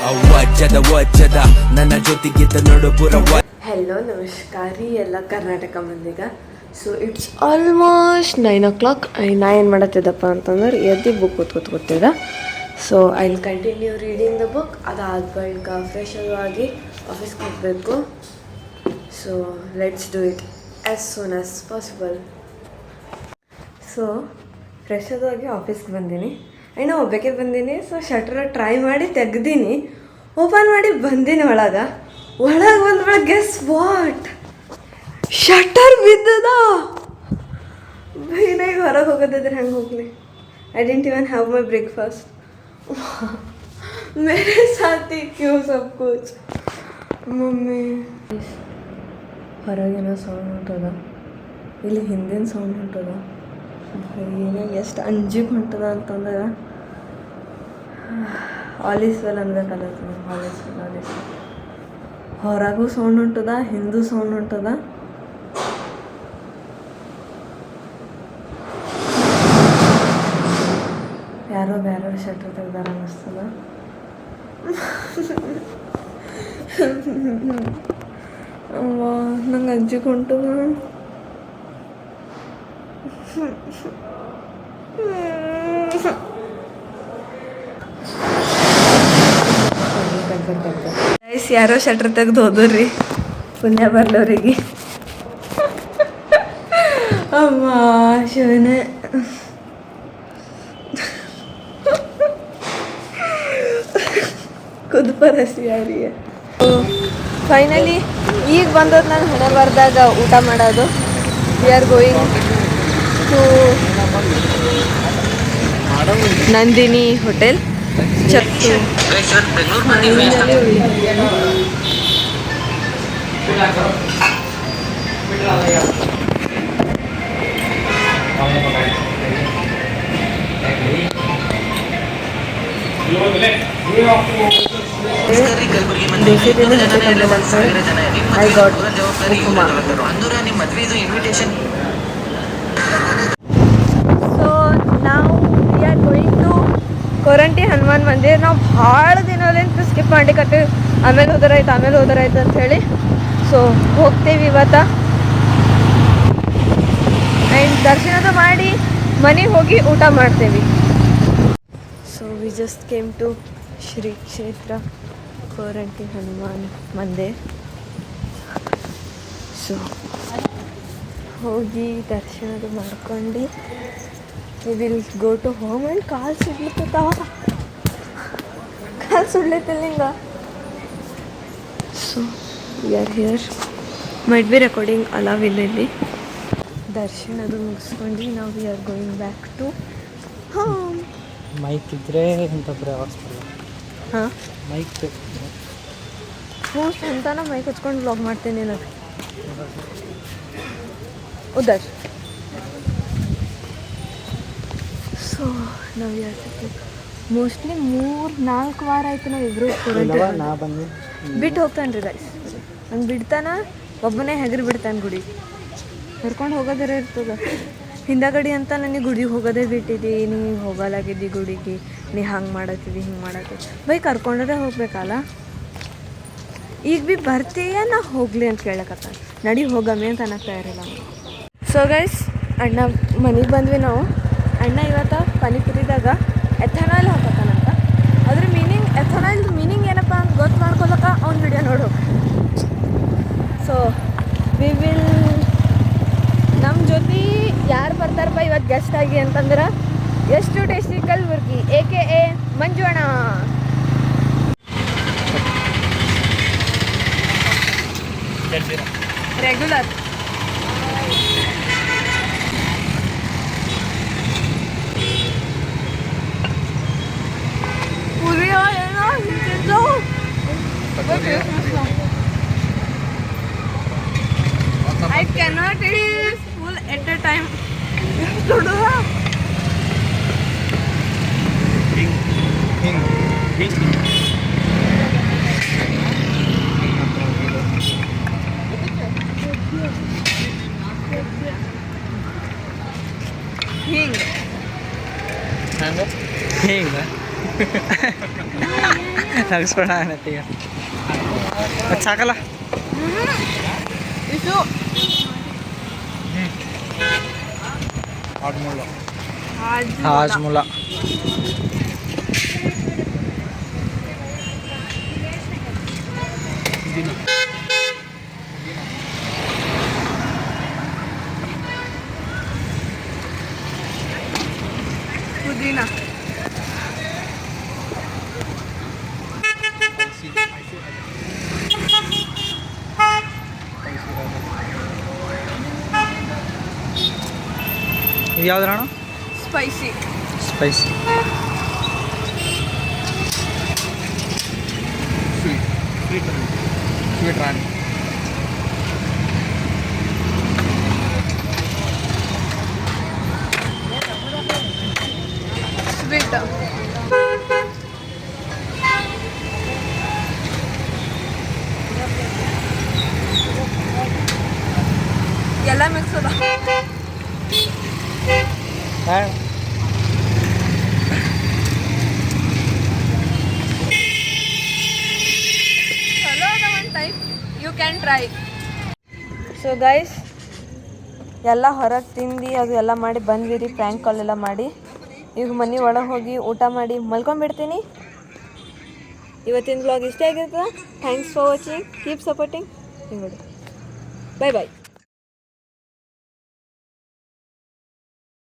ವಜ್ಜದ ನನ್ನ ಜೊತೆಗಿದ್ದ ನೋಡು ಪುರ. ಹೆಲೋ ನಮಸ್ಕಾರ ರೀ ಎಲ್ಲ ಕರ್ನಾಟಕ ಮಂದಿಗೆ. So it's almost 9 o'clock. ನಾ ಏನು ಮಾಡತ್ತಿದ್ದಪ್ಪ ಅಂತಂದ್ರೆ ಎದ್ದು ಬುಕ್ ಕೂತ್ಕೊತಿದ್ದ. So I will continue reading the book. ಅದಾದ ಬಳಿಕ ಫ್ರೆಶ್ ಆಗಿ ಆಫೀಸ್ಗೆ ಹೋಗಬೇಕು. So let's do it as soon as possible. So fresh ಆಗಿ ಆಫೀಸ್ಗೆ ಬಂದೀನಿ. ಇನ್ನೂ ಹೋಗ್ಬೇಕೇ ಬಂದೀನಿ. ಸೊ ಶಟ್ರ ಟ್ರೈ ಮಾಡಿ ತೆಗ್ದೀನಿ, ಓಪನ್ ಮಾಡಿ ಬಂದೀನಿ. ಒಳಗೆ ಬಂದ್ಮೇಲೆ ಗೆಸ್ ವಾಟ್, ಶಟರ್ ಬಿದ್ದದ. ಬೈನಾಗ ಹೊರಗೆ ಹೋಗೋದಿದ್ರೆ ಹೆಂಗೆ ಹೋಗಲಿ? I didn't even have my breakfast. मेरे साथ ही क्यों सब कुछ? ಮಮ್ಮಿ ಹೊರಗೇನೋ ಸೌಂಡ್ ಹೊಂಟದ, ಇಲ್ಲಿ ಹಿಂದಿನ ಸೌಂಡ್ ಹೊಂಟದ. ಏನೋ ಎಷ್ಟು ಅಂಜಿಗೆ ಹೊಂಟದ ಅಂತಂದ್ರೆ ಆಲಿಸ್ವೆಲ್ ಅನ್ಬೇಕಲ್ಲ. ಆಲಿಸ್ವೆಲ್ ಹೊರಗೂ ಸೌಂಡ್ ಹೊಂಟದ, ಹಿಂದೂ ಸೌಂಡ್ ಹೊಂಟದ. ಯಾರೋ ಬೇರೆ ಶಟ್ರ್ ತೆಗ್ದಾರ ಅನ್ನಿಸ್ತದ. ಅವ್ವ ನಂಗೆ ಅಂಜಿಗೆ ಹೊಂಟದ. ಗೈಸ್ ಯಾರೋ ಶಟ್ರ್ ತೆಗ್ದು ಹೋದ್ರಿ, ಪುಣ್ಯ ಬರ್ಲವ್ರಿಗೆ. ಅಮ್ಮ ಶಿವನೇ, ಖುದ್ ಪರ್ ಹಸಿ ಆ ರही है. ಫೈನಲಿ ಈಗ ಬಂದದ್ದು ನಾನು ಹಣೆ ಬರ್ದಾಗ ಊಟ ಮಾಡೋದು. We are going to Nandini hotel ಚಕ್ಕು. I got Ukuma. So now we are going to Koranti Hanuman ಮಂದಿರ. ನಾವು ಭಾಳ ದಿನದಿಂದ ಸ್ಕಿಪ್ ಮಾಡಿಕತ್ತೀವಿ, ಆಮೇಲೆ ಹೋದರಾಯ್ತು ಅಂತ ಹೇಳಿ. ಸೊ ಹೋಗ್ತೀವಿ ಇವತ್ತು. ಆ್ಯಂಡ್ ದರ್ಶನದ ಮಾಡಿ ಮನೆಗೆ ಹೋಗಿ ಊಟ ಮಾಡ್ತೇವೆ. So we just came to Shri ಕ್ಷೇತ್ರ ಕೊರಂಟಿ ಹನುಮಾನ್ ಮಂದಿರ. ಸೊ ಹೋಗಿ ದರ್ಶನದ ಮಾಡ್ಕೊಂಡು we will go to home. And ಕಾಲು ಸುಡ್ಲತ್ತಿಲ್ಲ ಹಿಂಗೆ. So we are here, might be recording allow ಇಲ್ಲ ಇಲ್ಲಿ. ದರ್ಶನದು ಮುಗಿಸ್ಕೊಂಡು ನಾವು we are going back to home. Mic ಇದ್ರೆ ಇಂಥ ಪ್ರವಾಸ. ಹಾಂ ಮೈಕ್ ಅಂತಾನ ಮೈಕ್ ಹಚ್ಕೊಂಡು ವ್ಲಾಗ್ ಮಾಡ್ತೀನಿ ನಾನು. ಉದರ್. ಸೊ ನಾವು ಯಾಕೆ ಮೋಸ್ಟ್ಲಿ 3-4 ವಾರ ಆಯಿತು ನಾವಿಬ್ಬರು ಬಿಟ್ಟು ಹೋಗ್ತಾನೆ ರೀ ಗೈಸ್. ನಂಗೆ ಬಿಡ್ತಾನ, ಒಬ್ಬನೇ ಹೆಗರು ಬಿಡ್ತಾನೆ ಗುಡಿ. ಕರ್ಕೊಂಡು ಹೋಗೋದರ ಇರ್ತದ. ಹಿಂದಗಡಿ ಅಂತ ನನಗೆ ಗುಡಿಗೆ ಹೋಗೋದೇ ಬಿಟ್ಟಿದ್ದಿ, ನೀ ಹೋಗಲಾಗಿದ್ದಿ ಗುಡಿಗೆ, ನೀ ಹಂಗೆ ಮಾಡತ್ತಿದ್ದಿ ಹಿಂಗೆ ಮಾಡತ್ತಿದ್ದಿ. ಬೈ ಕರ್ಕೊಂಡ್ರೆ ಹೋಗ್ಬೇಕಲ್ಲ. ಈಗ ಭೀ ಬರ್ತೀಯ ನಾ ಹೋಗಲಿ ಅಂತ ಕೇಳಕತ್ತ. ನಡಿ ಹೋಗಮ್ಮೆ ಅಂತ ಅನ್ನಕ್ಕೆ ತಯಾರಿಲ್ಲ. ಸೊ ಗೈಸ್ ಅಣ್ಣ ಮನೆಗೆ ಬಂದ್ವಿ ನಾವು. ಅಣ್ಣ ಇವತ್ತು ಪಾನಿಪುರಿದಾಗ ಎಥನಾಲ್ ಹಾಕತ್ತಾನಂತ. ಅದ್ರ ಮೀನಿಂಗ್, ಎಥನಾಲ್ ಮೀನಿಂಗ್ ಏನಪ್ಪ ಅಂತ ಗೊತ್ತು ಮಾಡ್ಕೊಳಕ್ಕೆ ಅವ್ನ ವಿಡಿಯೋ ನೋಡು. ಸೊ ವಿ ವಿಲ್, ನಮ್ಮ ಜೊತೆ ಯಾರು ಬರ್ತಾರಪ್ಪ ಇವತ್ತು ಗೆಸ್ಟ್ ಆಗಿ ಅಂತಂದ್ರೆ ಎಷ್ಟು ಟೇಸ್ಟಿ ಕಲ್ಬುರ್ಗಿ AKA ಮಂಜು ಅಣ್ಣ. ರೆಗ್ಯುಲರ್ ಪುರಿ ಏನೋ ತಿಂದು I cannot eat full at a time. ಹಿಂಗ ನಗಿಸ್ಬೇಡ ನೆಟ್ಟಿಗೆ ಅದು ಸಾಕಲ್ಲ ಇಸು ಹಾಜ್ಮುಲ ಪುದೀನ ಇದು ಯಾವ್ದು ಅಣ್ಣ ಸ್ಪೈಸಿ ಸ್ಪೈಸಿ ಸ್ವೀಟ್ ರಾಣಿ ಸ್ವೀಟ್ ಎಲ್ಲ ಮಿಕ್ಸ್ ಅದ ಚಲೋ ಅದ ಒಂದು type you can try so guys ಎಲ್ಲ ಹೊರಗೆ ತಿಂದು ಅದು ಎಲ್ಲ ಮಾಡಿ ಬಂದ್ವಿ ಪ್ರ್ಯಾಂಕ್ ಕಾಲ್ ಎಲ್ಲ ಮಾಡಿ ಈಗ ಮನೆ ಒಳಗೆ ಹೋಗಿ ಊಟ ಮಾಡಿ ಮಲ್ಕೊಂಡ್ಬಿಡ್ತೀನಿ. ಇವತ್ತಿನ ಬ್ಲಾಗ್ ಇಷ್ಟ ಆಗಿರ್ತದೆ. Thanks for watching, keep supporting. ಹಿಂಗೆ ಬೈ ಬಾಯ್.